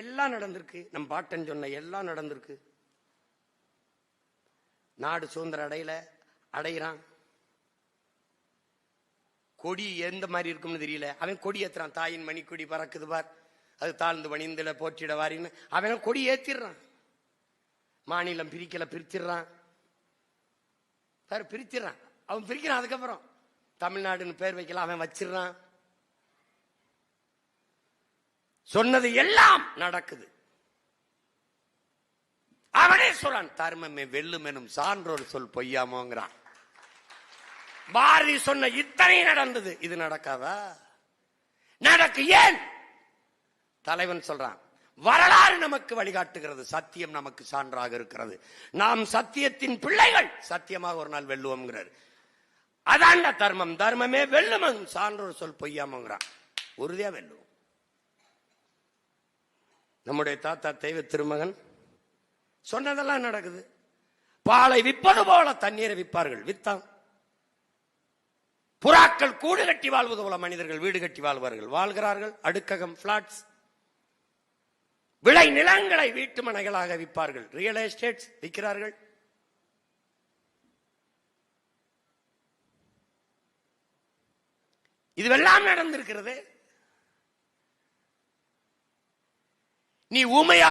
எல்லாம் நடந்திருக்கு. நம் பாட்டன் சொன்ன எல்லாம் நடந்திருக்கு. நாடு சுதந்திரம் அடையிறான். கொடி எந்த மாதிரி இருக்கும்னு தெரியல. அவன் கொடி ஏத்துறான். தாயின் மணி கொடி பறக்குது பார், அது தாழ்ந்து பணிந்துல போற்றிட வாரின்னு அவன் கொடி ஏத்திடுறான். மாநிலம் பிரிச்சிடறான் பாரு, பிரிச்சிடறான். அவன் பிரிக்கிறான். அதுக்கப்புறம் தமிழ்நாடுன்னு பேர் வைக்கலாம், அவன் வச்சிடறான். சொன்னது எல்லாம் நடக்குது. அவனே சொல்றான், தர்மமே வெல்லும் எனும் சான்றோர் சொல் பொய்யாமோங்கிறான். பாரதி சொன்ன இத்தனை நடந்தது, இது நடக்காதா? நடக்கு. ஏன்? தலைவன் சொல்றான், வரலாறு நமக்கு வழிகாட்டுகிறது, சத்தியம் நமக்கு சான்றாக இருக்கிறது, நாம் சத்தியத்தின் பிள்ளைகள், சத்தியமாக ஒரு நாள் வெல்லுவோம்ங்கிறார். அதான்டா தர்மம். தர்மமே வெல்லும் சான்றோர் சொல் பொய்யாமோங்கிறான். உறுதியா வெல்லுவோம். நம்முடைய தாத்தா தெய்வ திருமகன் சொன்னதெல்லாம் நடக்குது. பாலை விற்பது போல தண்ணீரை விற்பார்கள், வித்தான். புறாக்கள் கூடு கட்டி வாழ்வது போல மனிதர்கள் வீடு கட்டி வாழ்கிறார்கள். அடுக்ககம், பிளாட்ஸ், விளை நிலங்களை வீட்டு மனைகளாக விற்பார்கள். Real estates விற்கிறார்கள். இதுவெல்லாம் நடந்திருக்கிறது. நீ ஊமையா